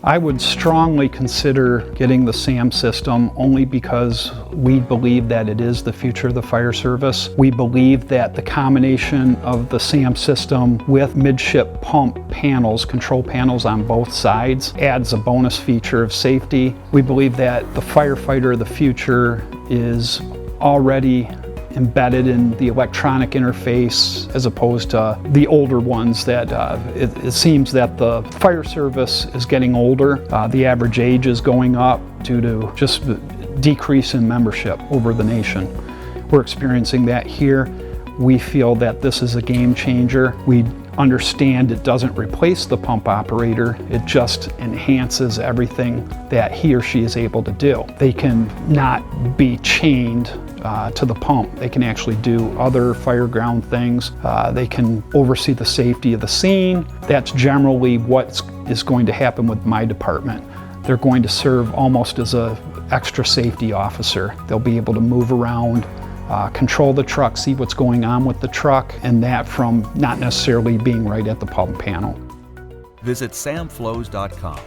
I would strongly consider getting the SAM system only because we believe that it is the future of the fire service. We believe that the combination of the SAM system with midship pump panels, control panels on both sides, adds a bonus feature of safety. We believe that the firefighter of the future is already embedded in the electronic interface as opposed to the older ones that it seems that the fire service is getting older. The average age is going up due to just decrease in membership over the nation. We're experiencing that here. We feel that this is a game changer. We understand it doesn't replace the pump operator, it just enhances everything that he or she is able to do. They can not be chained to the pump. They can actually do other fireground things. They can oversee the safety of the scene. That's generally what is going to happen with my department. They're going to serve almost as an extra safety officer. They'll be able to move around, control the truck, see what's going on with the truck, and that from not necessarily being right at the pump panel. Visit samflows.com